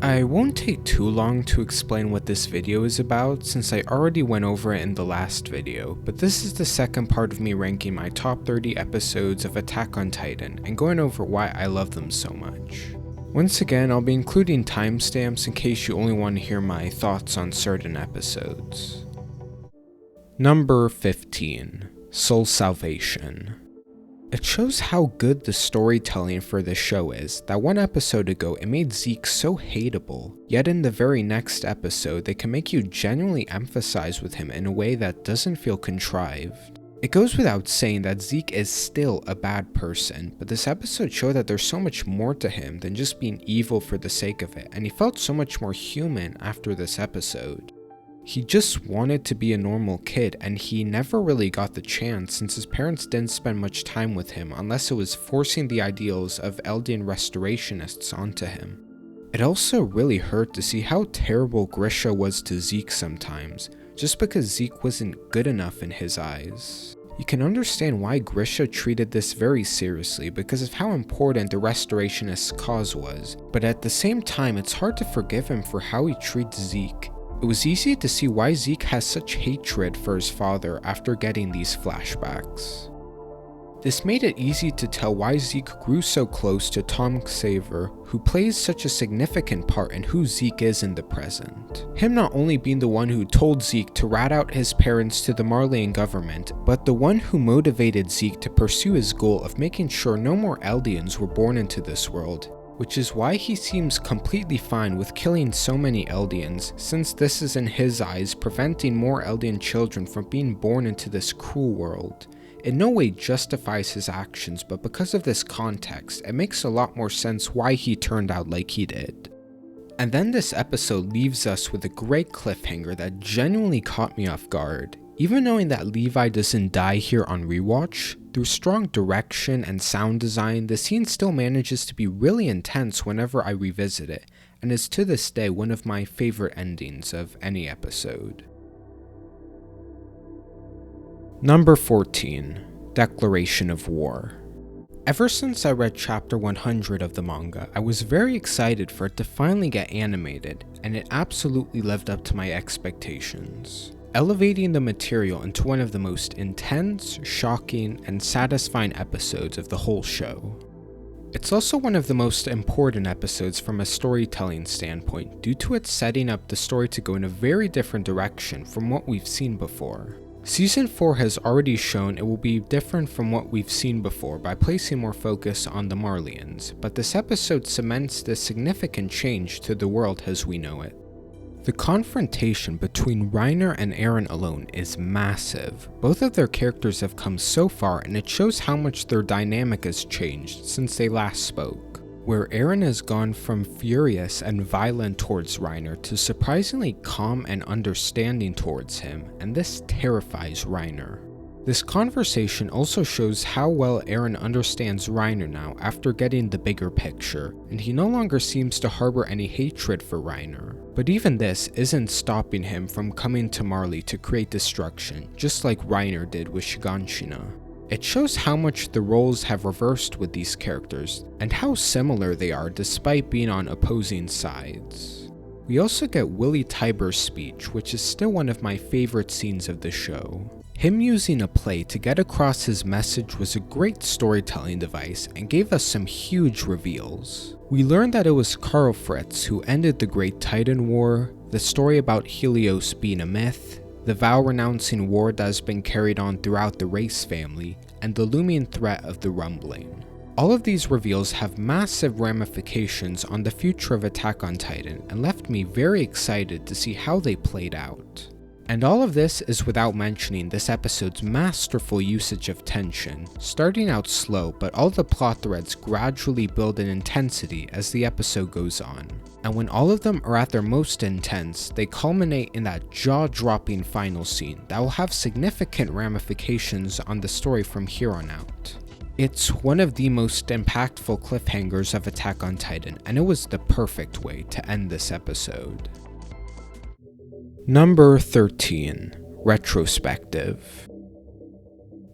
I won't take too long to explain what this video is about since I already went over it in the last video, but this is the second part of me ranking my top 30 episodes of Attack on Titan and going over why I love them so much. Once again, I'll be including timestamps in case you only want to hear my thoughts on certain episodes. Number 15. Soul Salvation. It shows how good the storytelling for this show is that one episode ago it made Zeke so hateable, yet in the very next episode they can make you genuinely empathize with him in a way that doesn't feel contrived. It goes without saying that Zeke is still a bad person, but this episode showed that there's so much more to him than just being evil for the sake of it, and he felt so much more human after this episode. He just wanted to be a normal kid, and he never really got the chance since his parents didn't spend much time with him unless it was forcing the ideals of Eldian restorationists onto him. It also really hurt to see how terrible Grisha was to Zeke sometimes, just because Zeke wasn't good enough in his eyes. You can understand why Grisha treated this very seriously because of how important the restorationist cause was, but at the same time it's hard to forgive him for how he treats Zeke. It was easy to see why Zeke has such hatred for his father after getting these flashbacks. This made it easy to tell why Zeke grew so close to Tom Xaver, who plays such a significant part in who Zeke is in the present. Him not only being the one who told Zeke to rat out his parents to the Marleyan government, but the one who motivated Zeke to pursue his goal of making sure no more Eldians were born into this world. Which is why he seems completely fine with killing so many Eldians, since this is in his eyes preventing more Eldian children from being born into this cruel world. In no way justifies his actions, but because of this context, it makes a lot more sense why he turned out like he did. And then this episode leaves us with a great cliffhanger that genuinely caught me off guard. Even knowing that Levi doesn't die here on rewatch, through strong direction and sound design, the scene still manages to be really intense whenever I revisit it, and is to this day one of my favorite endings of any episode. Number 14. Declaration of War. Ever since I read chapter 100 of the manga, I was very excited for it to finally get animated, and it absolutely lived up to my expectations, elevating the material into one of the most intense, shocking, and satisfying episodes of the whole show. It's also one of the most important episodes from a storytelling standpoint due to its setting up the story to go in a very different direction from what we've seen before. Season 4 has already shown it will be different from what we've seen before by placing more focus on the Marleyans, but this episode cements this significant change to the world as we know it. The confrontation between Reiner and Eren alone is massive. Both of their characters have come so far, and it shows how much their dynamic has changed since they last spoke, where Eren has gone from furious and violent towards Reiner to surprisingly calm and understanding towards him, and this terrifies Reiner. This conversation also shows how well Eren understands Reiner now after getting the bigger picture, and he no longer seems to harbor any hatred for Reiner. But even this isn't stopping him from coming to Marley to create destruction, just like Reiner did with Shiganshina. It shows how much the roles have reversed with these characters, and how similar they are despite being on opposing sides. We also get Willy Tyburn's speech, which is still one of my favorite scenes of the show. Him using a play to get across his message was a great storytelling device and gave us some huge reveals. We learned that it was Karl Fritz who ended the Great Titan War, the story about Helios being a myth, the vow-renouncing war that has been carried on throughout the Race family, and the looming threat of the Rumbling. All of these reveals have massive ramifications on the future of Attack on Titan and left me very excited to see how they played out. And all of this is without mentioning this episode's masterful usage of tension, starting out slow, but all the plot threads gradually build in intensity as the episode goes on. And when all of them are at their most intense, they culminate in that jaw-dropping final scene that will have significant ramifications on the story from here on out. It's one of the most impactful cliffhangers of Attack on Titan, and it was the perfect way to end this episode. Number 13. Retrospective.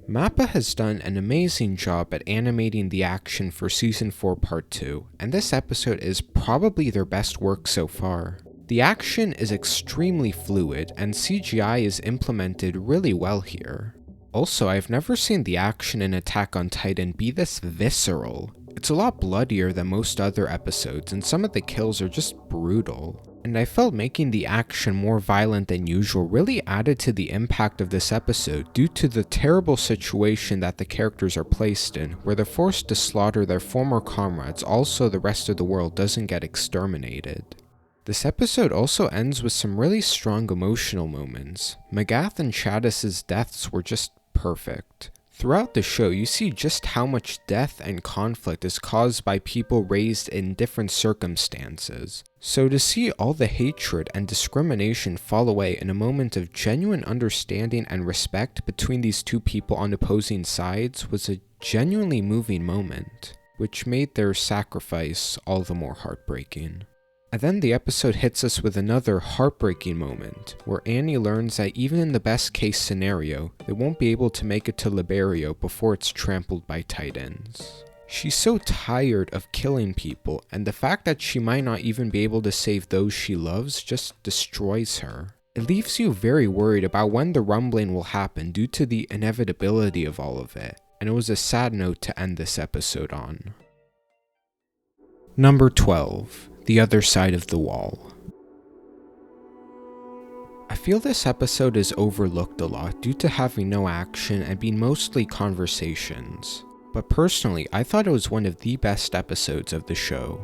Mappa has done an amazing job at animating the action for Season 4 Part 2, and this episode is probably their best work so far. The action is extremely fluid, and CGI is implemented really well here. Also, I've never seen the action in Attack on Titan be this visceral. It's a lot bloodier than most other episodes, and some of the kills are just brutal. And I felt making the action more violent than usual really added to the impact of this episode due to the terrible situation that the characters are placed in, where they're forced to slaughter their former comrades, also the rest of the world doesn't get exterminated. This episode also ends with some really strong emotional moments. Magath and Chadis' deaths were just perfect. Throughout the show, you see just how much death and conflict is caused by people raised in different circumstances. So to see all the hatred and discrimination fall away in a moment of genuine understanding and respect between these two people on opposing sides was a genuinely moving moment, which made their sacrifice all the more heartbreaking. And then the episode hits us with another heartbreaking moment, where Annie learns that even in the best case scenario, they won't be able to make it to Liberio before it's trampled by Titans. She's so tired of killing people, and the fact that she might not even be able to save those she loves just destroys her. It leaves you very worried about when the rumbling will happen due to the inevitability of all of it, and it was a sad note to end this episode on. Number 12. The Other Side of the Wall. I feel this episode is overlooked a lot due to having no action and being mostly conversations, but personally I thought it was one of the best episodes of the show.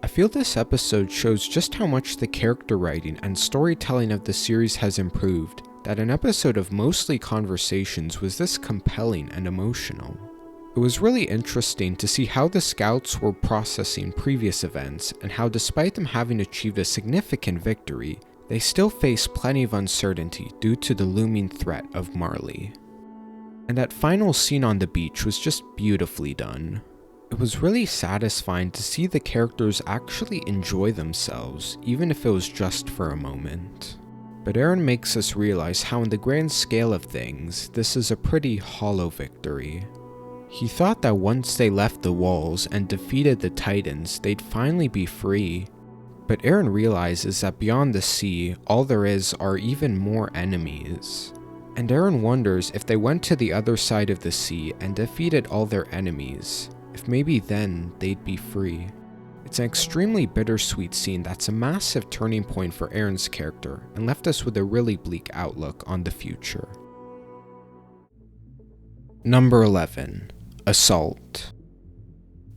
I feel this episode shows just how much the character writing and storytelling of the series has improved, that an episode of mostly conversations was this compelling and emotional. It was really interesting to see how the scouts were processing previous events and how, despite them having achieved a significant victory, they still face plenty of uncertainty due to the looming threat of Marley. And that final scene on the beach was just beautifully done. It was really satisfying to see the characters actually enjoy themselves, even if it was just for a moment. But Eren makes us realize how in the grand scale of things, this is a pretty hollow victory. He thought that once they left the walls and defeated the Titans, they'd finally be free. But Eren realizes that beyond the sea, all there is are even more enemies. And Eren wonders if they went to the other side of the sea and defeated all their enemies, if maybe then they'd be free. It's an extremely bittersweet scene that's a massive turning point for Eren's character and left us with a really bleak outlook on the future. Number 11. Assault.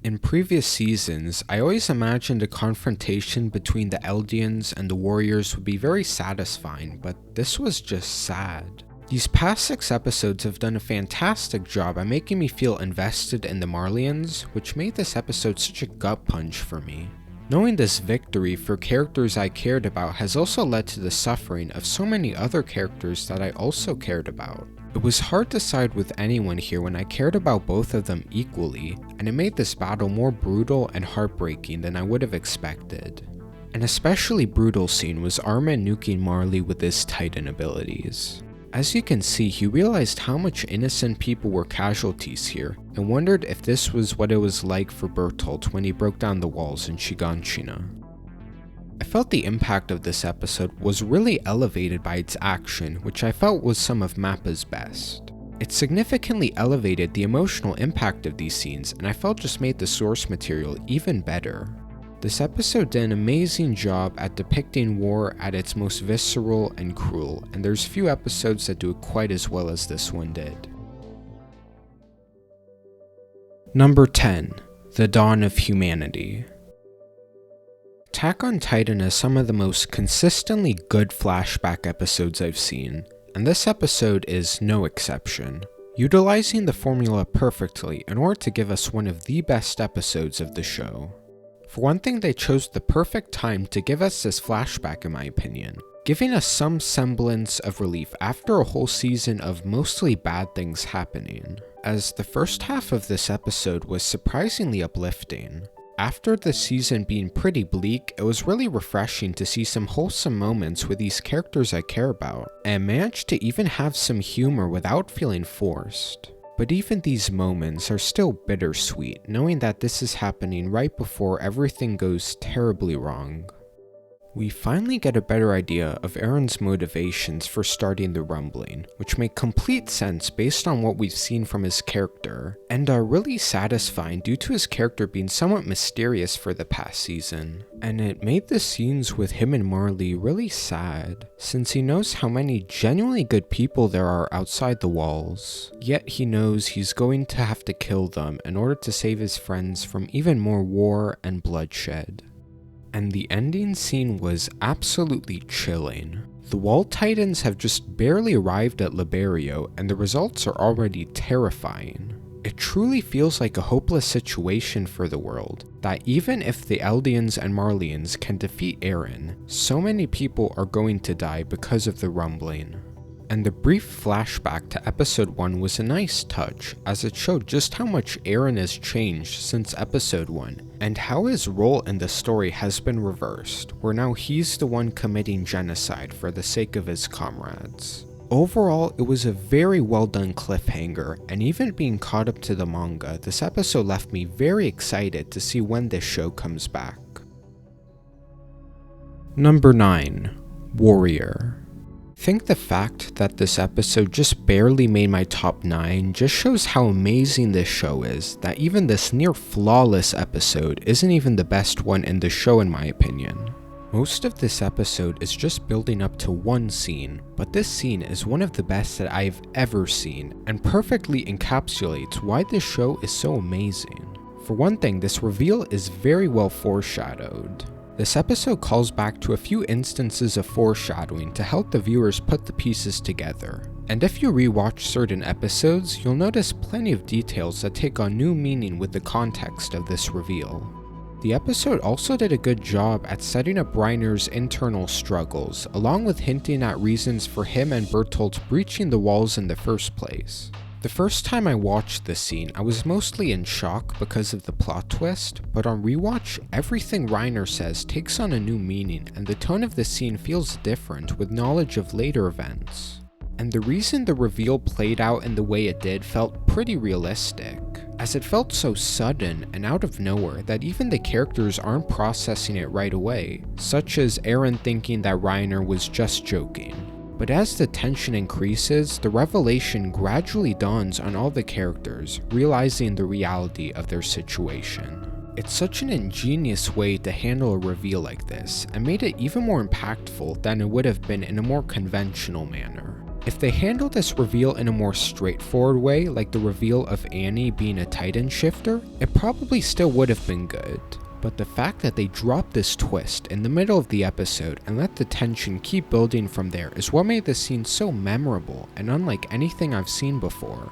In previous seasons, I always imagined a confrontation between the Eldians and the warriors would be very satisfying, but this was just sad. These past 6 episodes have done a fantastic job at making me feel invested in the Marleyans, which made this episode such a gut punch for me. Knowing this victory for characters I cared about has also led to the suffering of so many other characters that I also cared about. It was hard to side with anyone here when I cared about both of them equally, and it made this battle more brutal and heartbreaking than I would have expected. An especially brutal scene was Armin nuking Marley with his Titan abilities. As you can see, he realized how much innocent people were casualties here, and wondered if this was what it was like for Bertolt when he broke down the walls in Shiganshina. I felt the impact of this episode was really elevated by its action, which I felt was some of Mappa's best. It significantly elevated the emotional impact of these scenes, and I felt just made the source material even better. This episode did an amazing job at depicting war at its most visceral and cruel, and there's few episodes that do it quite as well as this one did. Number 10. The Dawn of Humanity. Attack on Titan has some of the most consistently good flashback episodes I've seen, and this episode is no exception, utilizing the formula perfectly in order to give us one of the best episodes of the show. For one thing, they chose the perfect time to give us this flashback in my opinion, giving us some semblance of relief after a whole season of mostly bad things happening, as the first half of this episode was surprisingly uplifting. After the season being pretty bleak, it was really refreshing to see some wholesome moments with these characters I care about, and managed to even have some humor without feeling forced. But even these moments are still bittersweet, knowing that this is happening right before everything goes terribly wrong. We finally get a better idea of Aaron's motivations for starting the rumbling, which make complete sense based on what we've seen from his character, and are really satisfying due to his character being somewhat mysterious for the past season. And it made the scenes with him and Marley really sad, since he knows how many genuinely good people there are outside the walls, yet he knows he's going to have to kill them in order to save his friends from even more war and bloodshed. And the ending scene was absolutely chilling. The Wall Titans have just barely arrived at Liberio, and the results are already terrifying. It truly feels like a hopeless situation for the world, that even if the Eldians and Marlians can defeat Aaron, so many people are going to die because of the rumbling. And the brief flashback to episode 1 was a nice touch, as it showed just how much Aaron has changed since episode 1, and how his role in the story has been reversed, where now he's the one committing genocide for the sake of his comrades. Overall, it was a very well done cliffhanger, and even being caught up to the manga, this episode left me very excited to see when this show comes back. Number 9. Warrior. I think the fact that this episode just barely made my top 9 just shows how amazing this show is, that even this near flawless episode isn't even the best one in the show in my opinion. Most of this episode is just building up to one scene, but this scene is one of the best that I've ever seen, and perfectly encapsulates why this show is so amazing. For one thing, this reveal is very well foreshadowed. This episode calls back to a few instances of foreshadowing to help the viewers put the pieces together. And if you rewatch certain episodes, you'll notice plenty of details that take on new meaning with the context of this reveal. The episode also did a good job at setting up Reiner's internal struggles, along with hinting at reasons for him and Bertolt breaching the walls in the first place. The first time I watched this scene, I was mostly in shock because of the plot twist, but on rewatch, everything Reiner says takes on a new meaning, and the tone of the scene feels different with knowledge of later events. And the reason the reveal played out in the way it did felt pretty realistic, as it felt so sudden and out of nowhere that even the characters aren't processing it right away, such as Aaron thinking that Reiner was just joking. But as the tension increases, the revelation gradually dawns on all the characters, realizing the reality of their situation. It's such an ingenious way to handle a reveal like this, and made it even more impactful than it would have been in a more conventional manner. If they handled this reveal in a more straightforward way, like the reveal of Annie being a Titan shifter, it probably still would have been good. But the fact that they dropped this twist in the middle of the episode and let the tension keep building from there is what made this scene so memorable and unlike anything I've seen before.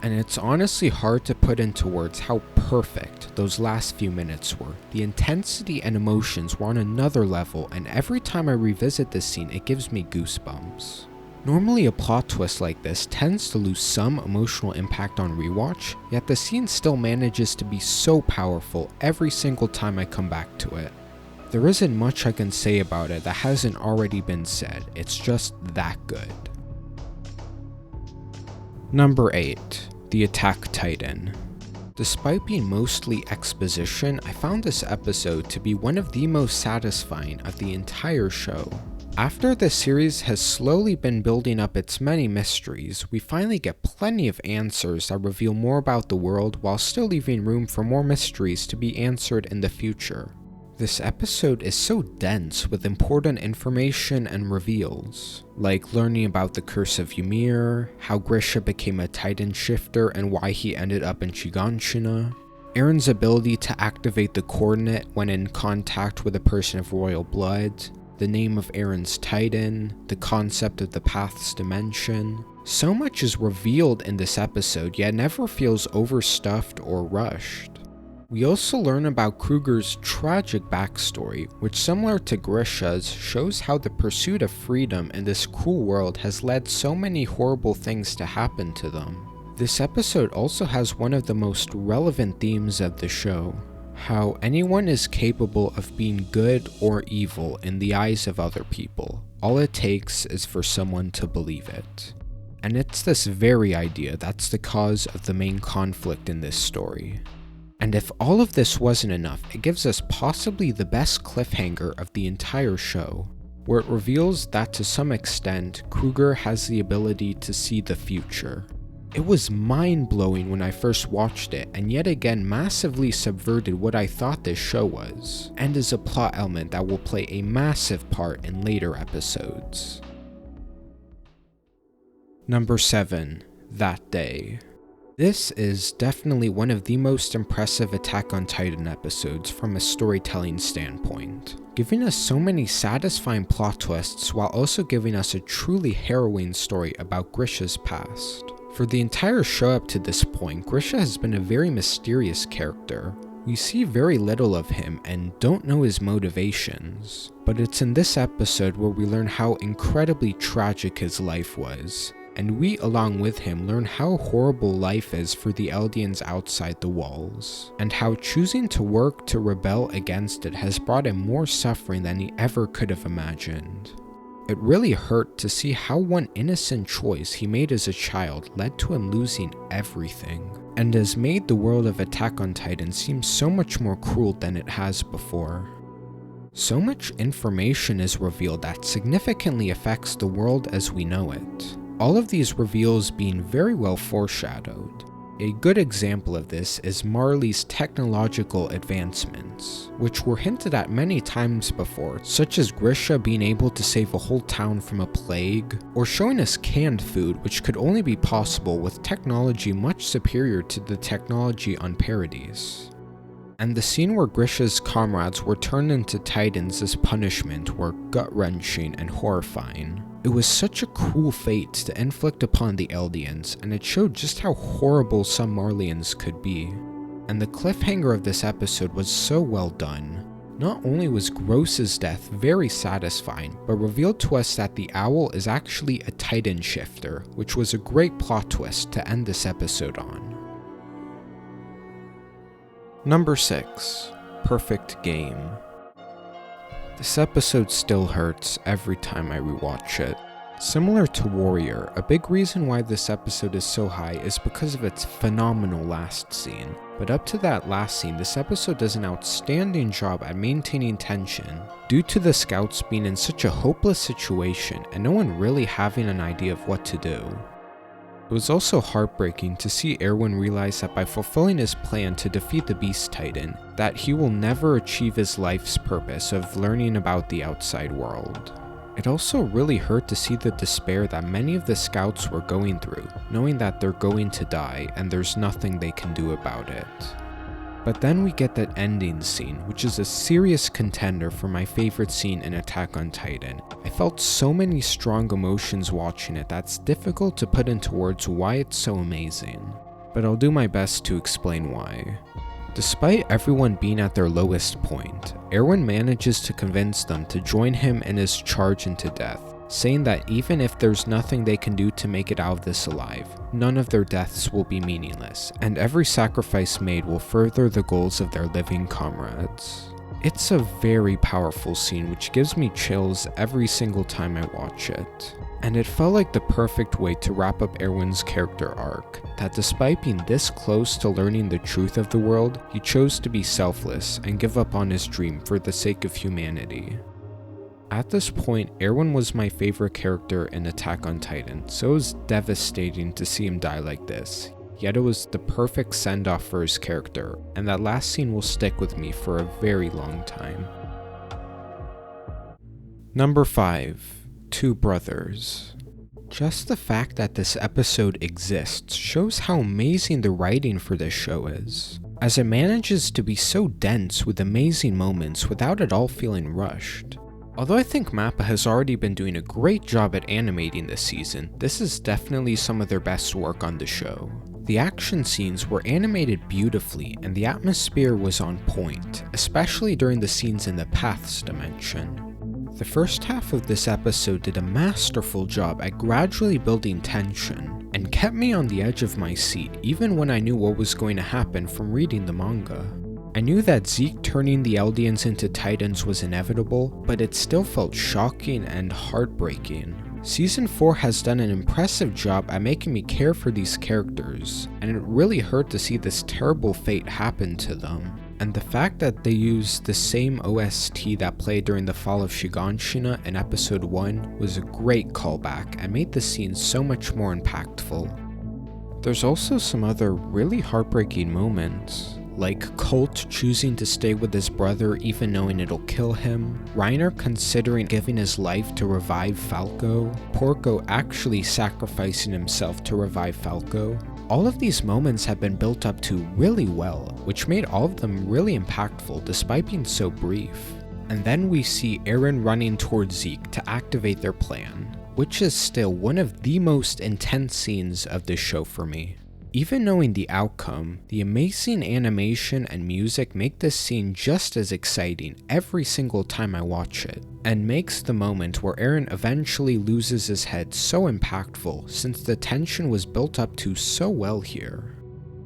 And it's honestly hard to put into words how perfect those last few minutes were. The intensity and emotions were on another level, and every time I revisit this scene it gives me goosebumps. Normally a plot twist like this tends to lose some emotional impact on rewatch, yet the scene still manages to be so powerful every single time I come back to it. There isn't much I can say about it that hasn't already been said, it's just that good. Number 8. The Attack Titan. Despite being mostly exposition, I found this episode to be one of the most satisfying of the entire show. After the series has slowly been building up its many mysteries, we finally get plenty of answers that reveal more about the world while still leaving room for more mysteries to be answered in the future. This episode is so dense with important information and reveals, like learning about the curse of Ymir, how Grisha became a Titan shifter and why he ended up in Shiganshina, Aaron's ability to activate the coordinate when in contact with a person of royal blood, the name of Aaron's Titan, the concept of the Path's dimension. So much is revealed in this episode, yet never feels overstuffed or rushed. We also learn about Kruger's tragic backstory, which similar to Grisha's, shows how the pursuit of freedom in this cruel world has led so many horrible things to happen to them. This episode also has one of the most relevant themes of the show. How anyone is capable of being good or evil in the eyes of other people. All it takes is for someone to believe it. and it's this very idea that's the cause of the main conflict in this story. And if all of this wasn't enough, it gives us possibly the best cliffhanger of the entire show, where it reveals that to some extent, Kruger has the ability to see the future. It was mind-blowing when I first watched it, and yet again massively subverted what I thought this show was, and is a plot element that will play a massive part in later episodes. Number 7. That Day. This is definitely one of the most impressive Attack on Titan episodes from a storytelling standpoint, giving us so many satisfying plot twists while also giving us a truly harrowing story about Grisha's past. For the entire show up to this point, Grisha has been a very mysterious character. We see very little of him and don't know his motivations, but it's in this episode where we learn how incredibly tragic his life was, and we, along with him, learn how horrible life is for the Eldians outside the walls, and how choosing to work to rebel against it has brought him more suffering than he ever could have imagined. It really hurt to see how one innocent choice he made as a child led to him losing everything, and has made the world of Attack on Titan seem so much more cruel than it has before. So much information is revealed that significantly affects the world as we know it. All of these reveals being very well foreshadowed. A good example of this is Marley's technological advancements, which were hinted at many times before, such as Grisha being able to save a whole town from a plague, or showing us canned food, which could only be possible with technology much superior to the technology on Paradise. And the scene where Grisha's comrades were turned into Titans as punishment were gut-wrenching and horrifying. It was such a cruel fate to inflict upon the Eldians, and it showed just how horrible some Marleyans could be. And the cliffhanger of this episode was so well done. Not only was Gross's death very satisfying, but revealed to us that the owl is actually a Titan shifter, which was a great plot twist to end this episode on. Number 6. Perfect Game. This episode still hurts every time I rewatch it. Similar to Warrior, a big reason why this episode is so high is because of its phenomenal last scene. But up to that last scene, this episode does an outstanding job at maintaining tension, due to the scouts being in such a hopeless situation and no one really having an idea of what to do. It was also heartbreaking to see Erwin realize that by fulfilling his plan to defeat the Beast Titan, that he will never achieve his life's purpose of learning about the outside world. It also really hurt to see the despair that many of the scouts were going through, knowing that they're going to die and there's nothing they can do about it. But then we get that ending scene, which is a serious contender for my favorite scene in Attack on Titan. I felt so many strong emotions watching it that's difficult to put into words why it's so amazing. But I'll do my best to explain why. Despite everyone being at their lowest point, Erwin manages to convince them to join him in his charge into death, saying that even if there's nothing they can do to make it out of this alive, none of their deaths will be meaningless, and every sacrifice made will further the goals of their living comrades. It's a very powerful scene which gives me chills every single time I watch it. And it felt like the perfect way to wrap up Erwin's character arc, that despite being this close to learning the truth of the world, he chose to be selfless and give up on his dream for the sake of humanity. At this point, Erwin was my favorite character in Attack on Titan, so it was devastating to see him die like this. Yet it was the perfect send-off for his character, and that last scene will stick with me for a very long time. Number 5. Two Brothers. Just the fact that this episode exists shows how amazing the writing for this show is, as it manages to be so dense with amazing moments without it all feeling rushed. Although I think MAPPA has already been doing a great job at animating this season, this is definitely some of their best work on the show. The action scenes were animated beautifully and the atmosphere was on point, especially during the scenes in the Paths dimension. The first half of this episode did a masterful job at gradually building tension, and kept me on the edge of my seat even when I knew what was going to happen from reading the manga. I knew that Zeke turning the Eldians into Titans was inevitable, but it still felt shocking and heartbreaking. Season 4 has done an impressive job at making me care for these characters, and it really hurt to see this terrible fate happen to them. And the fact that they used the same OST that played during the fall of Shiganshina in episode 1 was a great callback and made the scene so much more impactful. There's also some other really heartbreaking moments, like Colt choosing to stay with his brother even knowing it'll kill him, Reiner considering giving his life to revive Falco, Porco actually sacrificing himself to revive Falco. All of these moments have been built up to really well, which made all of them really impactful despite being so brief. And then we see Eren running towards Zeke to activate their plan, which is still one of the most intense scenes of this show for me. Even knowing the outcome, the amazing animation and music make this scene just as exciting every single time I watch it, and makes the moment where Eren eventually loses his head so impactful since the tension was built up to so well here.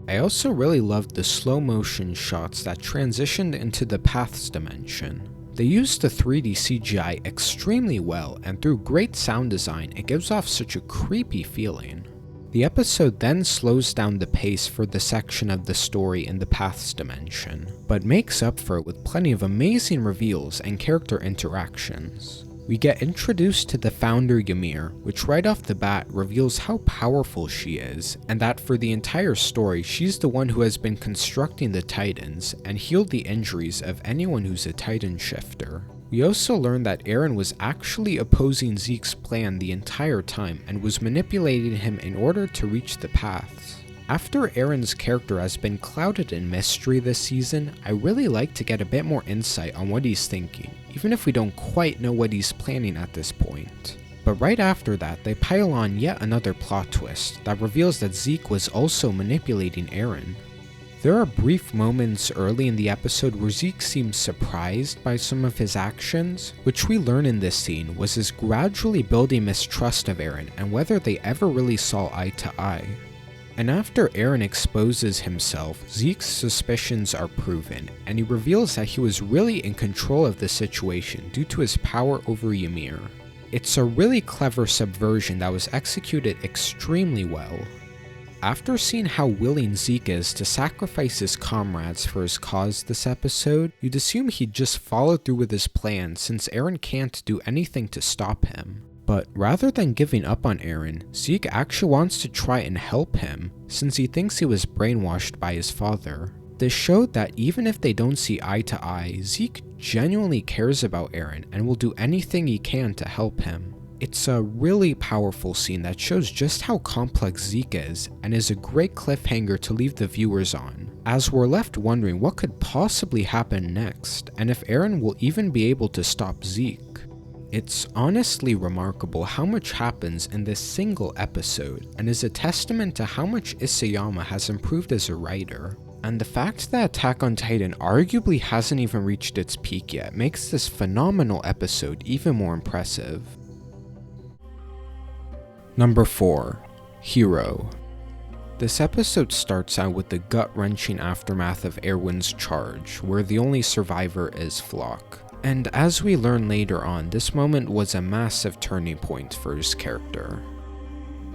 I also really loved the slow motion shots that transitioned into the Paths dimension. They used the 3D CGI extremely well, and through great sound design it gives off such a creepy feeling. The episode then slows down the pace for the section of the story in the Paths dimension, but makes up for it with plenty of amazing reveals and character interactions. We get introduced to the founder Ymir, which right off the bat reveals how powerful she is, and that for the entire story she's the one who has been constructing the Titans and healed the injuries of anyone who's a Titan shifter. We also learn that Eren was actually opposing Zeke's plan the entire time and was manipulating him in order to reach the Paths. After Eren's character has been clouded in mystery this season, I really like to get a bit more insight on what he's thinking, even if we don't quite know what he's planning at this point. But right after that, they pile on yet another plot twist that reveals that Zeke was also manipulating Eren. There are brief moments early in the episode where Zeke seems surprised by some of his actions, which we learn in this scene was his gradually building mistrust of Eren and whether they ever really saw eye to eye. And after Eren exposes himself, Zeke's suspicions are proven, and he reveals that he was really in control of the situation due to his power over Ymir. It's a really clever subversion that was executed extremely well. After seeing how willing Zeke is to sacrifice his comrades for his cause this episode, you'd assume he'd just follow through with his plan since Eren can't do anything to stop him. But rather than giving up on Eren, Zeke actually wants to try and help him since he thinks he was brainwashed by his father. This showed that even if they don't see eye to eye, Zeke genuinely cares about Eren and will do anything he can to help him. It's a really powerful scene that shows just how complex Zeke is and is a great cliffhanger to leave the viewers on, as we're left wondering what could possibly happen next and if Eren will even be able to stop Zeke. It's honestly remarkable how much happens in this single episode and is a testament to how much Isayama has improved as a writer. And the fact that Attack on Titan arguably hasn't even reached its peak yet makes this phenomenal episode even more impressive. Number 4. Hero. This episode starts out with the gut-wrenching aftermath of Erwin's charge, where the only survivor is Flock. And as we learn later on, this moment was a massive turning point for his character.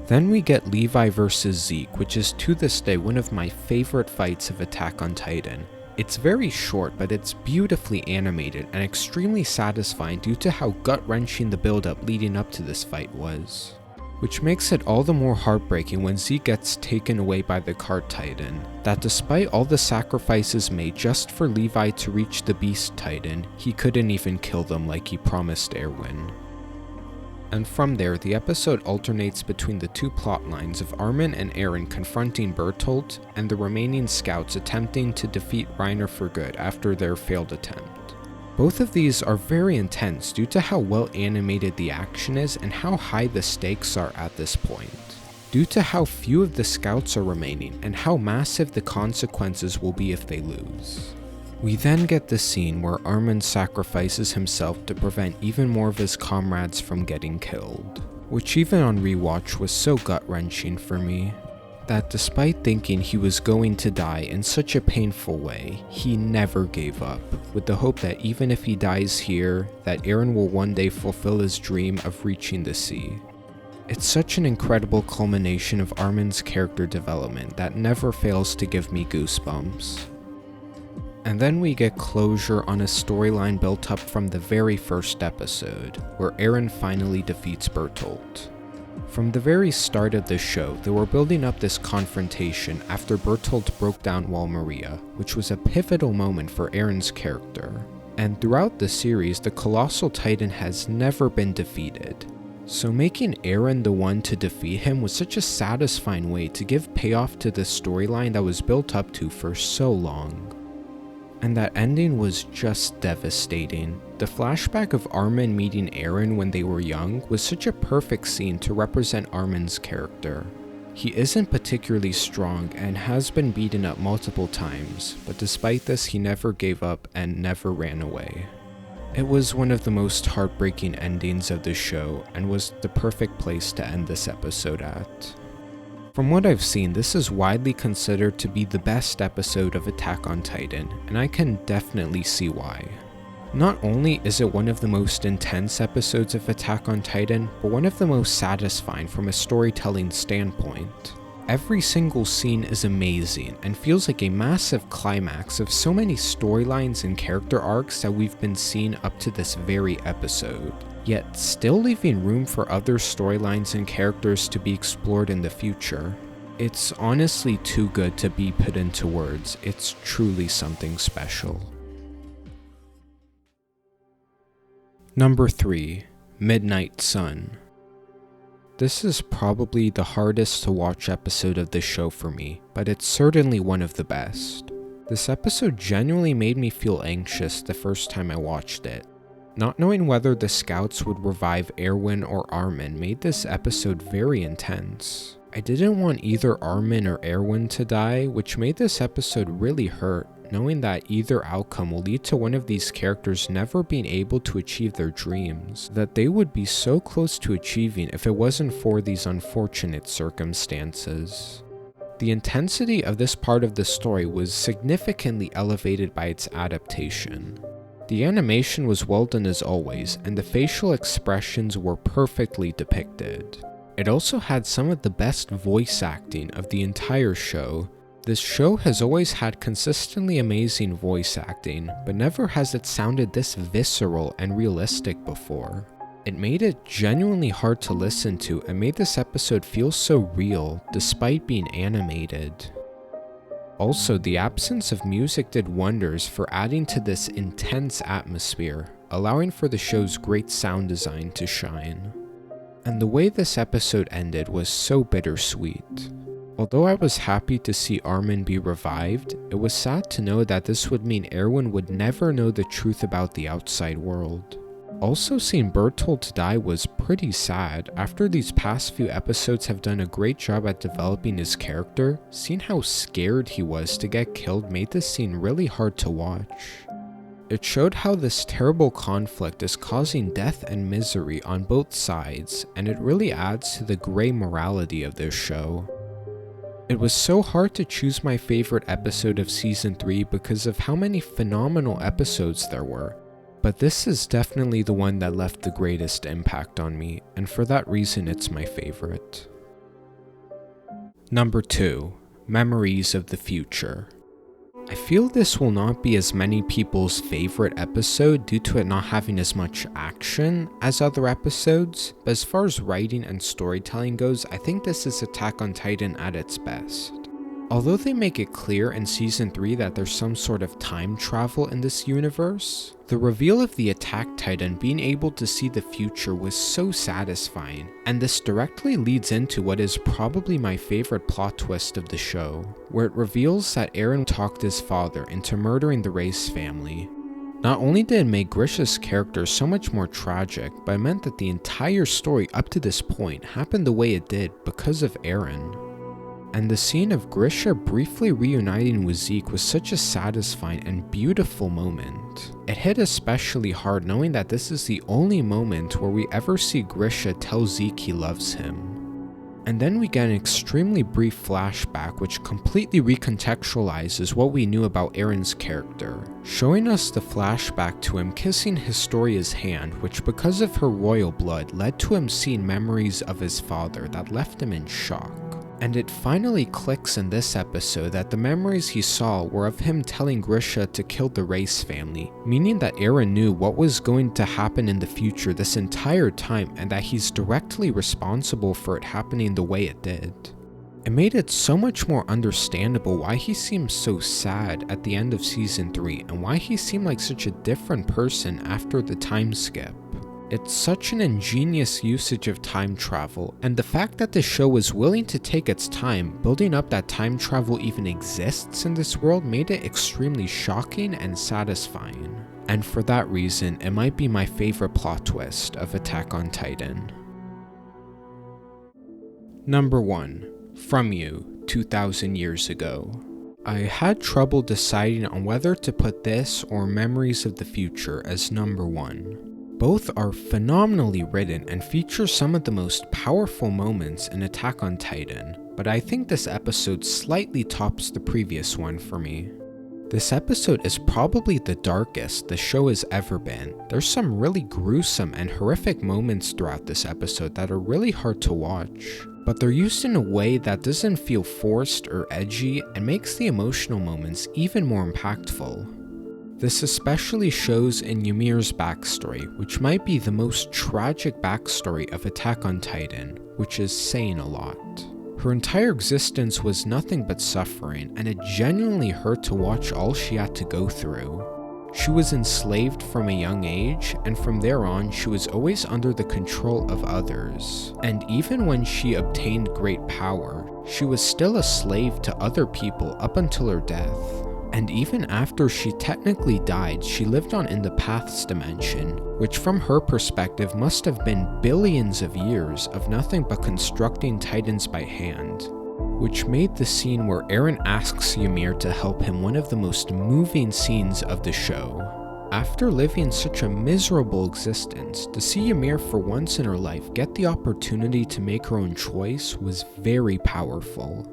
Then we get Levi vs Zeke, which is to this day one of my favorite fights of Attack on Titan. It's very short, but it's beautifully animated and extremely satisfying due to how gut-wrenching the build-up leading up to this fight was. Which makes it all the more heartbreaking when Zeke gets taken away by the Cart Titan, that despite all the sacrifices made just for Levi to reach the Beast Titan, he couldn't even kill them like he promised Erwin. And from there, the episode alternates between the two plotlines of Armin and Eren confronting Bertolt, and the remaining scouts attempting to defeat Reiner for good after their failed attempt. Both of these are very intense due to how well animated the action is and how high the stakes are at this point, due to how few of the scouts are remaining and how massive the consequences will be if they lose. We then get the scene where Armin sacrifices himself to prevent even more of his comrades from getting killed, which even on rewatch was so gut-wrenching for me. that despite thinking he was going to die in such a painful way, he never gave up, with the hope that even if he dies here, that Eren will one day fulfill his dream of reaching the sea. It's such an incredible culmination of Armin's character development that never fails to give me goosebumps. And then we get closure on a storyline built up from the very first episode, where Eren finally defeats Bertolt. From the very start of the show, they were building up this confrontation after Bertolt broke down Wall Maria, which was a pivotal moment for Eren's character. And throughout the series, the Colossal Titan has never been defeated. So making Eren the one to defeat him was such a satisfying way to give payoff to the storyline that was built up to for so long. And that ending was just devastating. The flashback of Armin meeting Eren when they were young was such a perfect scene to represent Armin's character. He isn't particularly strong and has been beaten up multiple times, but despite this he never gave up and never ran away. It was one of the most heartbreaking endings of the show and was the perfect place to end this episode at. From what I've seen, this is widely considered to be the best episode of Attack on Titan, and I can definitely see why. Not only is it one of the most intense episodes of Attack on Titan, but one of the most satisfying from a storytelling standpoint. Every single scene is amazing and feels like a massive climax of so many storylines and character arcs that we've been seeing up to this very episode, yet still leaving room for other storylines and characters to be explored in the future. It's honestly too good to be put into words. It's truly something special. Number 3. Midnight Sun. This is probably the hardest to watch episode of this show for me, but it's certainly one of the best. This episode genuinely made me feel anxious the first time I watched it. Not knowing whether the scouts would revive Erwin or Armin made this episode very intense. I didn't want either Armin or Erwin to die, which made this episode really hurt, knowing that either outcome will lead to one of these characters never being able to achieve their dreams that they would be so close to achieving if it wasn't for these unfortunate circumstances. The intensity of this part of the story was significantly elevated by its adaptation. The animation was well done as always, and the facial expressions were perfectly depicted. It also had some of the best voice acting of the entire show. This show has always had consistently amazing voice acting, but never has it sounded this visceral and realistic before. It made it genuinely hard to listen to and made this episode feel so real despite being animated. Also, the absence of music did wonders for adding to this intense atmosphere, allowing for the show's great sound design to shine. And the way this episode ended was so bittersweet. Although I was happy to see Armin be revived, it was sad to know that this would mean Erwin would never know the truth about the outside world. Also, seeing Bertolt die was pretty sad. After these past few episodes have done a great job at developing his character, seeing how scared he was to get killed made this scene really hard to watch. It showed how this terrible conflict is causing death and misery on both sides, and it really adds to the gray morality of this show. It was so hard to choose my favorite episode of Season 3 because of how many phenomenal episodes there were, but this is definitely the one that left the greatest impact on me, and for that reason it's my favorite. Number 2. Memories of the Future. I feel this will not be as many people's favorite episode due to it not having as much action as other episodes, but as far as writing and storytelling goes, I think this is Attack on Titan at its best. Although they make it clear in Season 3 that there's some sort of time travel in this universe, the reveal of the Attack Titan being able to see the future was so satisfying, and this directly leads into what is probably my favorite plot twist of the show, where it reveals that Eren talked his father into murdering the Race family. Not only did it make Grisha's character so much more tragic, but it meant that the entire story up to this point happened the way it did because of Eren. And the scene of Grisha briefly reuniting with Zeke was such a satisfying and beautiful moment. It hit especially hard knowing that this is the only moment where we ever see Grisha tell Zeke he loves him. And then we get an extremely brief flashback which completely recontextualizes what we knew about Eren's character, showing us the flashback to him kissing Historia's hand, which because of her royal blood led to him seeing memories of his father that left him in shock. And it finally clicks in this episode that the memories he saw were of him telling Grisha to kill the Race family, meaning that Eren knew what was going to happen in the future this entire time and that he's directly responsible for it happening the way it did. It made it so much more understandable why he seemed so sad at the end of Season 3 and why he seemed like such a different person after the time skip. It's such an ingenious usage of time travel, and the fact that the show was willing to take its time building up that time travel even exists in this world made it extremely shocking and satisfying. And for that reason, it might be my favorite plot twist of Attack on Titan. Number 1. From You, 2,000 Years Ago. I had trouble deciding on whether to put this or Memories of the Future as number 1. Both are phenomenally written and feature some of the most powerful moments in Attack on Titan, but I think this episode slightly tops the previous one for me. This episode is probably the darkest the show has ever been. There's some really gruesome and horrific moments throughout this episode that are really hard to watch, but they're used in a way that doesn't feel forced or edgy and makes the emotional moments even more impactful. This especially shows in Ymir's backstory, which might be the most tragic backstory of Attack on Titan, which is saying a lot. Her entire existence was nothing but suffering, and it genuinely hurt to watch all she had to go through. She was enslaved from a young age, and from there on she was always under the control of others. And even when she obtained great power, she was still a slave to other people up until her death. And even after she technically died, she lived on in the Paths dimension, which from her perspective must have been billions of years of nothing but constructing titans by hand, which made the scene where Eren asks Ymir to help him one of the most moving scenes of the show. After living such a miserable existence, to see Ymir for once in her life get the opportunity to make her own choice was very powerful.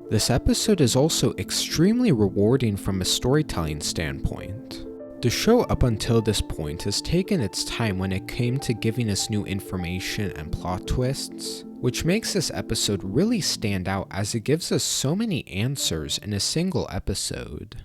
This episode is also extremely rewarding from a storytelling standpoint. The show up until this point has taken its time when it came to giving us new information and plot twists, which makes this episode really stand out as it gives us so many answers in a single episode.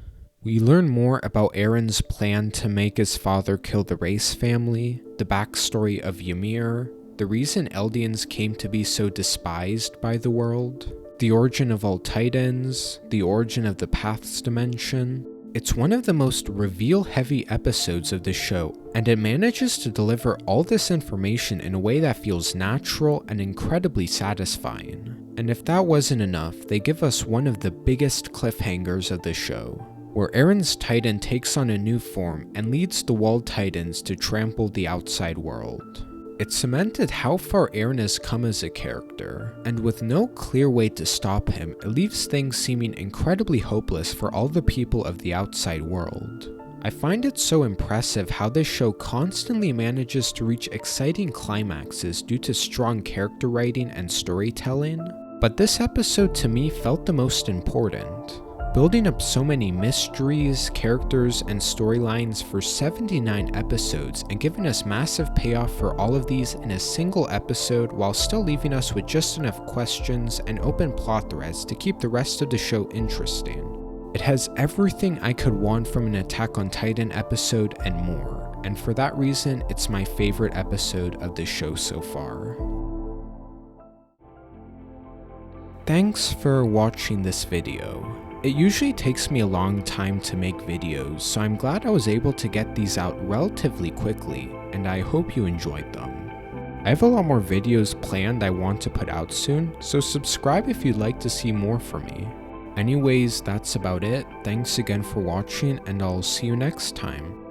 We learn more about Eren's plan to make his father kill the Race family, the backstory of Ymir, the reason Eldians came to be so despised by the world, the origin of all Titans, the origin of the Paths dimension. It's one of the most reveal-heavy episodes of the show, and it manages to deliver all this information in a way that feels natural and incredibly satisfying. And if that wasn't enough, they give us one of the biggest cliffhangers of the show, where Eren's Titan takes on a new form and leads the Walled Titans to trample the outside world. It cemented how far Eren has come as a character, and with no clear way to stop him, it leaves things seeming incredibly hopeless for all the people of the outside world. I find it so impressive how this show constantly manages to reach exciting climaxes due to strong character writing and storytelling, but this episode to me felt the most important. Building up so many mysteries, characters, and storylines for 79 episodes and giving us massive payoff for all of these in a single episode while still leaving us with just enough questions and open plot threads to keep the rest of the show interesting. It has everything I could want from an Attack on Titan episode and more, and for that reason, it's my favorite episode of the show so far. Thanks for watching this video. It usually takes me a long time to make videos, so I'm glad I was able to get these out relatively quickly, and I hope you enjoyed them. I have a lot more videos planned I want to put out soon, so subscribe if you'd like to see more from me. Anyways, that's about it. Thanks again for watching, and I'll see you next time.